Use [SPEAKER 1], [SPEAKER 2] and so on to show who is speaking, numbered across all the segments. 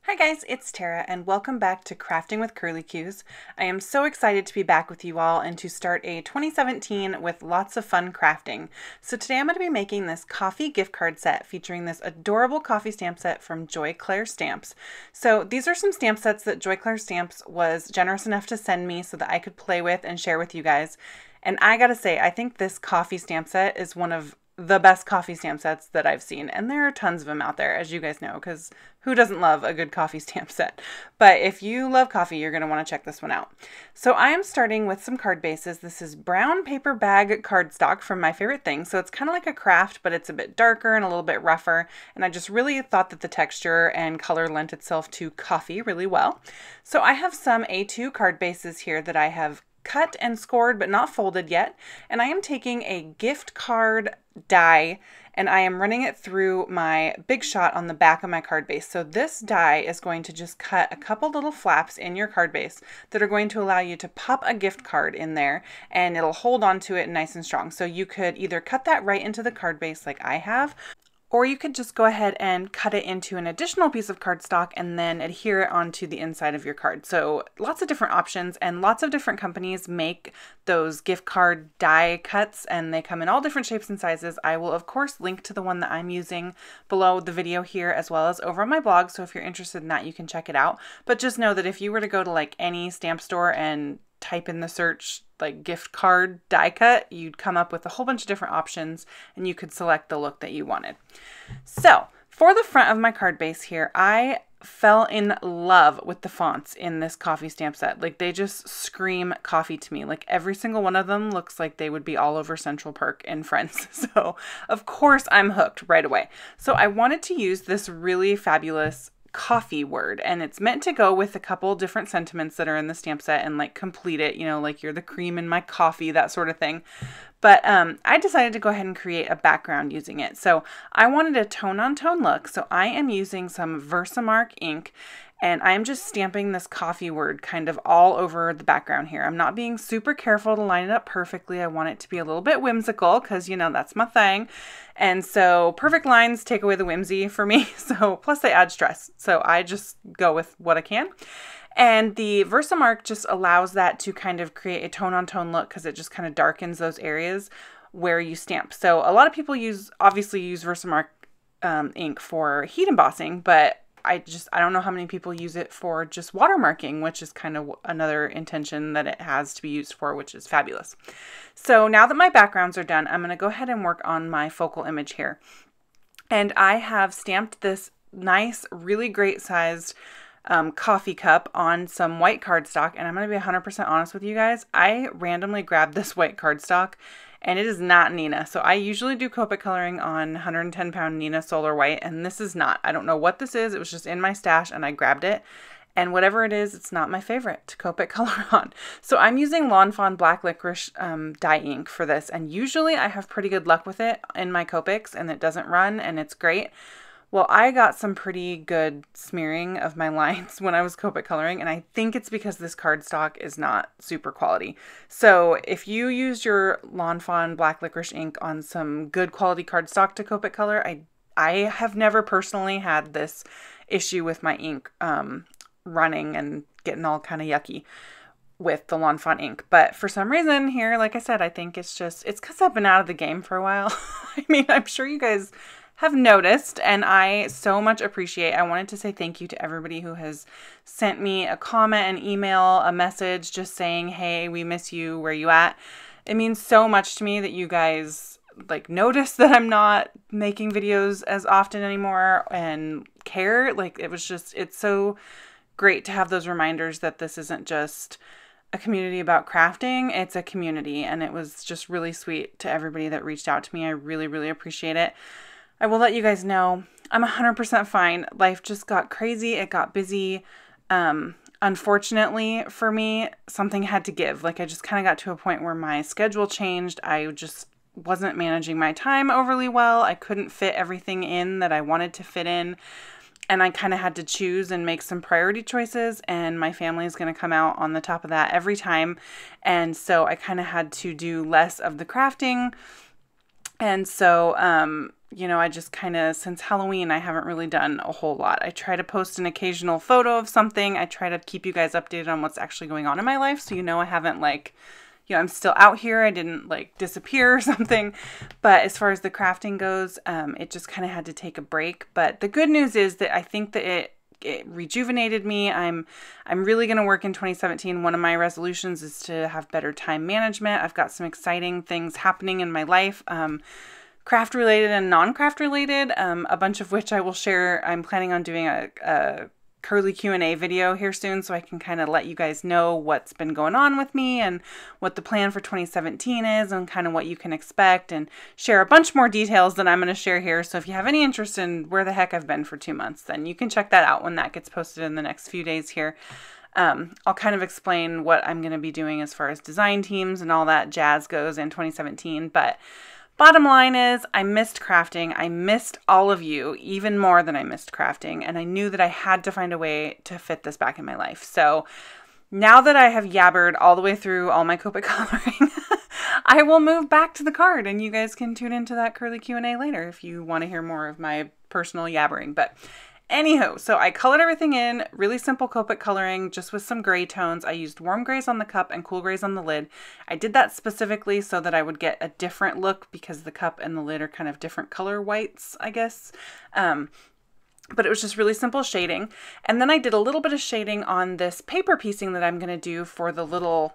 [SPEAKER 1] Hi guys, it's Tara and welcome back to Crafting with Curly Cues. I am so excited to be back with you all and to start a 2017 with lots of fun crafting. So today I'm going to be making this coffee gift card set featuring this adorable coffee stamp set from Joy Clair Stamps. So these are some stamp sets that Joy Clair Stamps was generous enough to send me so that I could play with and share with you guys. And I gotta say, I think this coffee stamp set is one of the best coffee stamp sets that I've seen, and there are tons of them out there, as you guys know, because who doesn't love a good coffee stamp set? But if you love coffee, you're going to want to check this one out. So I am starting with some card bases. This is brown paper bag cardstock from My Favorite Thing, so it's kind of like a craft, but it's a bit darker and a little bit rougher, and I just really thought that the texture and color lent itself to coffee really well. So I have some A2 card bases here that I have cut and scored but not folded yet, and I am taking a gift card die and I am running it through my Big Shot on the back of my card base. So this die is going to just cut a couple little flaps in your card base that are going to allow you to pop a gift card in there, and it'll hold on to it nice and strong. So you could either cut that right into the card base like I have, or you could just go ahead and cut it into an additional piece of cardstock and then adhere it onto the inside of your card. So lots of different options, and lots of different companies make those gift card die cuts, and they come in all different shapes and sizes. I will of course link to the one that I'm using below the video here, as well as over on my blog. So if you're interested in that, you can check it out. But just know that if you were to go to like any stamp store and type in the search like gift card die cut, you'd come up with a whole bunch of different options and you could select the look that you wanted. So for the front of my card base here, I fell in love with the fonts in this coffee stamp set. Like, they just scream coffee to me. Like, every single one of them looks like they would be all over Central Park and Friends. So of course I'm hooked right away. So I wanted to use this really fabulous coffee word, and it's meant to go with a couple different sentiments that are in the stamp set and like complete it, you know, like you're the cream in my coffee, that sort of thing. But I decided to go ahead and create a background using it. So I wanted a tone-on-tone look, so I am using some Versamark ink, and I'm just stamping this coffee word kind of all over the background here. I'm not being super careful to line it up perfectly. I want it to be a little bit whimsical because, you know, that's my thing. And so perfect lines take away the whimsy for me. So plus they add stress. So I just go with what I can. And the Versamark just allows that to kind of create a tone-on-tone look because it just kind of darkens those areas where you stamp. So a lot of people obviously use Versamark ink for heat embossing, but I don't know how many people use it for just watermarking, which is kind of another intention that it has to be used for, which is fabulous. So now that my backgrounds are done, I'm going to go ahead and work on my focal image here. And I have stamped this nice, really great sized coffee cup on some white cardstock. And I'm going to be 100% honest with you guys. I randomly grabbed this white cardstock, and it is not Neenah. So I usually do Copic coloring on 110 pound Neenah Solar White, and this is not. I don't know what this is. It was just in my stash and I grabbed it. And whatever it is, it's not my favorite to Copic color on. So I'm using Lawn Fawn Black Licorice dye ink for this. And usually I have pretty good luck with it in my Copics, and it doesn't run and it's great. Well, I got some pretty good smearing of my lines when I was Copic coloring, and I think it's because this cardstock is not super quality. So if you use your Lawn Fawn Black Licorice ink on some good quality cardstock to Copic color, I have never personally had this issue with my ink running and getting all kind of yucky with the Lawn Fawn ink. But for some reason here, like I said, I think it's because I've been out of the game for a while. I mean, I'm sure you guys have noticed, and I so much appreciate. I wanted to say thank you to everybody who has sent me a comment, an email, a message just saying, hey, we miss you, where you at? It means so much to me that you guys like notice that I'm not making videos as often anymore and care. Like, it's so great to have those reminders that this isn't just a community about crafting, it's a community. And it was just really sweet to everybody that reached out to me. I really, really appreciate it. I will let you guys know I'm 100% fine. Life just got crazy. It got busy. Unfortunately for me, something had to give. Like, I just kind of got to a point where my schedule changed. I just wasn't managing my time overly well. I couldn't fit everything in that I wanted to fit in. And I kind of had to choose and make some priority choices, and my family is going to come out on the top of that every time. And so I kind of had to do less of the crafting. And so, you know, I just kind of, since Halloween, I haven't really done a whole lot. I try to post an occasional photo of something. I try to keep you guys updated on what's actually going on in my life. So, you know, I haven't like, you know, I'm still out here. I didn't like disappear or something. But as far as the crafting goes, it just kind of had to take a break. But the good news is that I think that it rejuvenated me. I'm really going to work in 2017. One of my resolutions is to have better time management. I've got some exciting things happening in my life. Craft related and non-craft related, a bunch of which I will share. I'm planning on doing a curly Q&A video here soon, so I can kind of let you guys know what's been going on with me and what the plan for 2017 is and kind of what you can expect, and share a bunch more details than I'm going to share here. So if you have any interest in where the heck I've been for 2 months, then you can check that out when that gets posted in the next few days here. I'll kind of explain what I'm going to be doing as far as design teams and all that jazz goes in 2017, but bottom line is, I missed crafting. I missed all of you even more than I missed crafting, and I knew that I had to find a way to fit this back in my life. So now that I have yabbered all the way through all my Copic coloring, I will move back to the card, and you guys can tune into that curly Q&A later if you want to hear more of my personal yabbering. But anywho, so I colored everything in, really simple Copic coloring, just with some gray tones. I used warm grays on the cup and cool grays on the lid. I did that specifically so that I would get a different look because the cup and the lid are kind of different color whites, I guess. But it was just really simple shading. And then I did a little bit of shading on this paper piecing that I'm going to do for the little,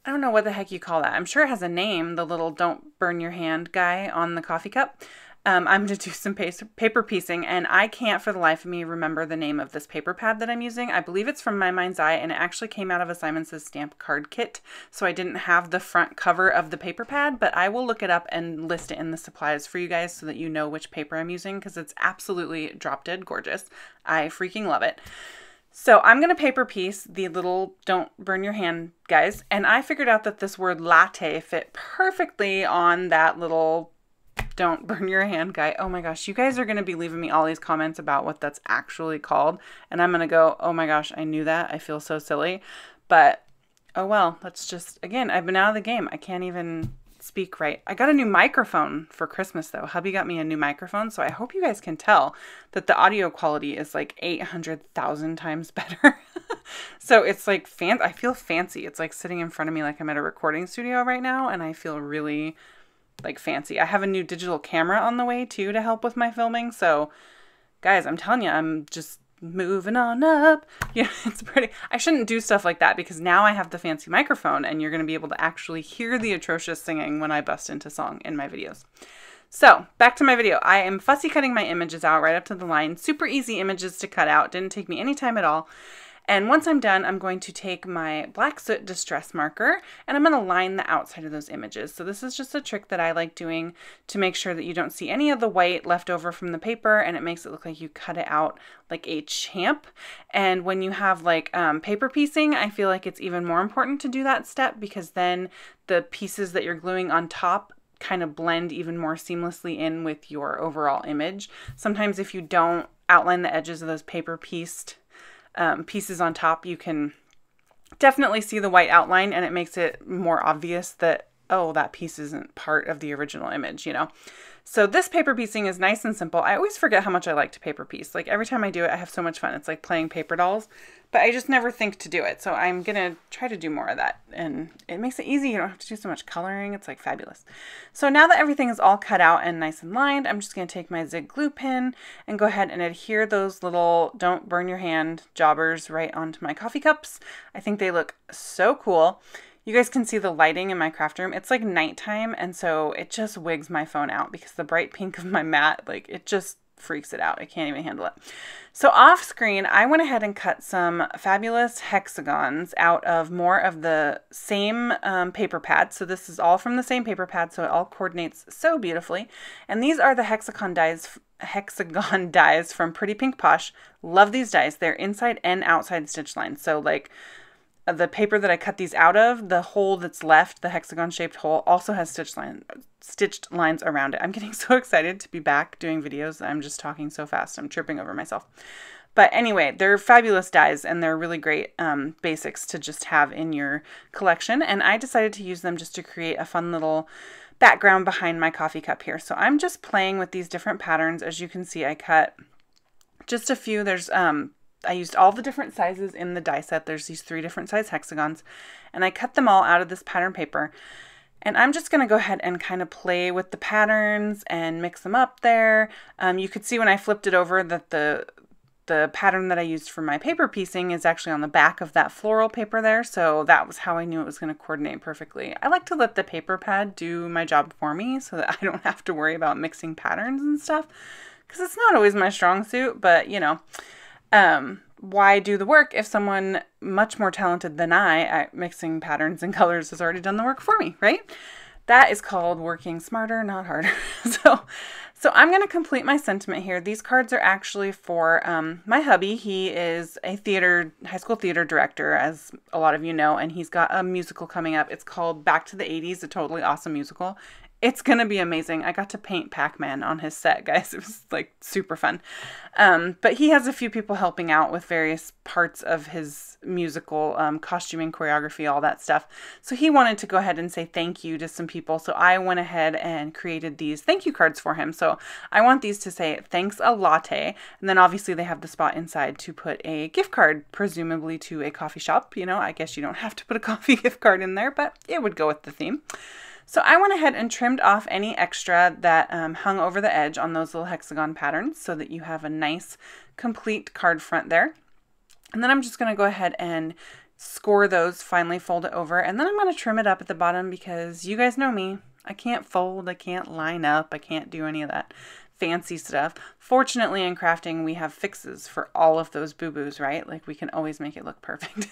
[SPEAKER 1] I don't know what the heck you call that. I'm sure it has a name, the little don't burn your hand guy on the coffee cup. I'm going to do some paper piecing, and I can't for the life of me remember the name of this paper pad that I'm using. I believe it's from My Mind's Eye, and it actually came out of a Simon Says Stamp card kit, so I didn't have the front cover of the paper pad, but I will look it up and list it in the supplies for you guys so that you know which paper I'm using, because it's absolutely drop dead gorgeous. I freaking love it. So I'm going to paper piece the little don't burn your hand guys, and I figured out that this word latte fit perfectly on that little don't burn your hand guy. Oh my gosh, you guys are going to be leaving me all these comments about what that's actually called, and I'm going to go, oh my gosh, I knew that. I feel so silly. But oh well, let's just, again, I've been out of the game. I can't even speak right. I got a new microphone for Christmas though. Hubby got me a new microphone, so I hope you guys can tell that the audio quality is like 800,000 times better. So it's like I feel fancy. It's like sitting in front of me like I'm at a recording studio right now, and I feel really like fancy. I have a new digital camera on the way too to help with my filming. So guys, I'm telling you, I'm just moving on up. Yeah, it's pretty. I shouldn't do stuff like that because now I have the fancy microphone and you're going to be able to actually hear the atrocious singing when I bust into song in my videos. So back to my video. I am fussy cutting my images out right up to the line. Super easy images to cut out. Didn't take me any time at all. And once I'm done, I'm going to take my black soot distress marker and I'm going to line the outside of those images. So this is just a trick that I like doing to make sure that you don't see any of the white left over from the paper, and it makes it look like you cut it out like a champ. And when you have like paper piecing, I feel like it's even more important to do that step, because then the pieces that you're gluing on top kind of blend even more seamlessly in with your overall image. Sometimes if you don't outline the edges of those paper pieced pieces on top, you can definitely see the white outline, and it makes it more obvious that, oh, that piece isn't part of the original image, you know? So this paper piecing is nice and simple. I always forget how much I like to paper piece. Like every time I do it, I have so much fun. It's like playing paper dolls, but I just never think to do it. So I'm going to try to do more of that, and it makes it easy. You don't have to do so much coloring. It's like fabulous. So now that everything is all cut out and nice and lined, I'm just going to take my zig glue pin and go ahead and adhere those little don't burn your hand jobbers right onto my coffee cups. I think they look so cool. You guys can see the lighting in my craft room. It's like nighttime, and so it just wigs my phone out because the bright pink of my mat, like it just freaks it out. I can't even handle it. So off screen, I went ahead and cut some fabulous hexagons out of more of the same paper pad. So this is all from the same paper pad, so it all coordinates so beautifully. And these are the hexagon dies from Pretty Pink Posh. Love these dies. They're inside and outside stitch lines. So like the paper that I cut these out of, the hole that's left, the hexagon shaped hole, also has stitched lines around it. I'm getting so excited to be back doing videos. I'm just talking so fast. I'm tripping over myself. But anyway, they're fabulous dies, and they're really great basics to just have in your collection. And I decided to use them just to create a fun little background behind my coffee cup here. So I'm just playing with these different patterns. As you can see, I cut just a few. There's I used all the different sizes in the die set. There's these 3 different size hexagons, and I cut them all out of this pattern paper. And I'm just going to go ahead and kind of play with the patterns and mix them up there. You could see when I flipped it over that the pattern that I used for my paper piecing is actually on the back of that floral paper there. So that was how I knew it was going to coordinate perfectly. I like to let the paper pad do my job for me so that I don't have to worry about mixing patterns and stuff, because it's not always my strong suit, but you know, why do the work if someone much more talented than I at mixing patterns and colors has already done the work for me, right? That is called working smarter, not harder. So I'm going to complete my sentiment here. These cards are actually for my hubby. He is a high school theater director, as a lot of you know, and he's got a musical coming up. It's called Back to the 80s, a totally awesome musical. It's going to be amazing. I got to paint Pac-Man on his set, guys. It was like super fun. But he has a few people helping out with various parts of his musical, costuming, choreography, all that stuff. So he wanted to go ahead and say thank you to some people. So I went ahead and created these thank you cards for him. So I want these to say thanks a latte. And then obviously they have the spot inside to put a gift card, presumably to a coffee shop. You know, I guess you don't have to put a coffee gift card in there, but it would go with the theme. So I went ahead and trimmed off any extra that hung over the edge on those little hexagon patterns so that you have a nice complete card front there. And then I'm just going to go ahead and score those, finally fold it over, and then I'm going to trim it up at the bottom because you guys know me. I can't fold, I can't line up, I can't do any of that fancy stuff. Fortunately, in crafting, we have fixes for all of those boo-boos, right? Like, we can always make it look perfect.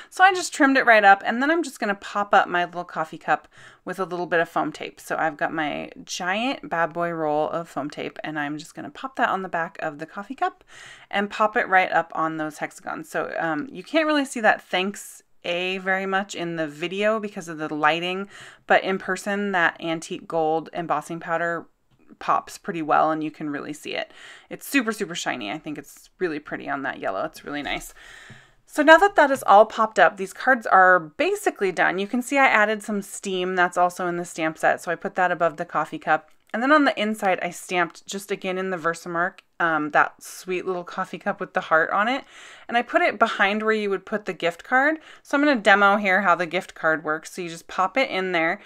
[SPEAKER 1] So I just trimmed it right up, and then I'm just going to pop up my little coffee cup with a little bit of foam tape. So I've got my giant bad boy roll of foam tape, and I'm just going to pop that on the back of the coffee cup and pop it right up on those hexagons. So you can't really see that thanks very much in the video because of the lighting, but in person, that antique gold embossing powder pops pretty well and you can really see it. It's super, super shiny. I think it's really pretty on that yellow. It's really nice. So now that that is all popped up, these cards are basically done. You can see I added some steam. That's also in the stamp set. So I put that above the coffee cup. And then on the inside, I stamped just again in the Versamark, that sweet little coffee cup with the heart on it. And I put it behind where you would put the gift card. So I'm going to demo here how the gift card works. So you just pop it in there.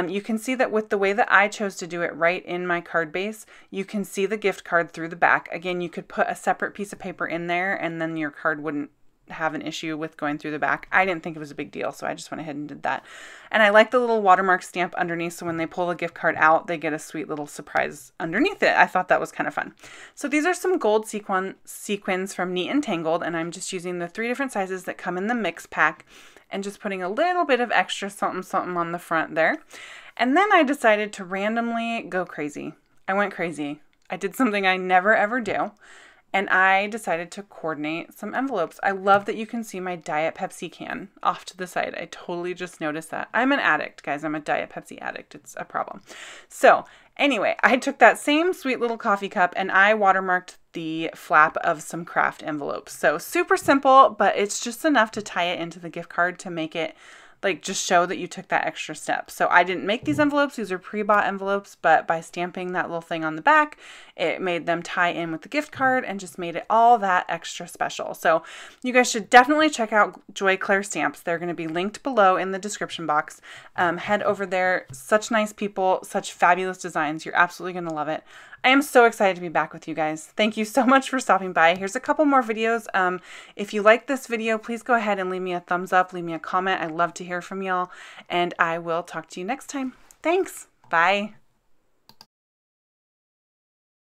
[SPEAKER 1] You can see that with the way that I chose to do it right in my card base, you can see the gift card through the back. Again, you could put a separate piece of paper in there and then your card wouldn't have an issue with going through the back. I didn't think it was a big deal, so I just went ahead and did that. And I like the little watermark stamp underneath, so when they pull the gift card out, they get a sweet little surprise underneath it. I thought that was kind of fun. So these are some gold sequins from Neat and Tangled, and I'm just using the 3 different sizes that come in the mix pack and just putting a little bit of extra something something on the front there. And then I decided to randomly go crazy. I went crazy. I did something I never ever do. And I decided to coordinate some envelopes. I love that you can see my Diet Pepsi can off to the side. I totally just noticed that. I'm an addict, guys. I'm a Diet Pepsi addict. It's a problem. So anyway, I took that same sweet little coffee cup and I watermarked the flap of some craft envelopes. So super simple, but it's just enough to tie it into the gift card to make it like just show that you took that extra step. So I didn't make these envelopes. These are pre-bought envelopes, but by stamping that little thing on the back, it made them tie in with the gift card and just made it all that extra special. So you guys should definitely check out Joy Clair Stamps. They're going to be linked below in the description box. Head over there. Such nice people, such fabulous designs. You're absolutely going to love it. I am so excited to be back with you guys. Thank you so much for stopping by. Here's a couple more videos. If you like this video, please go ahead and leave me a thumbs up, leave me a comment. I love to hear from y'all, and I will talk to you next time. Thanks. Bye.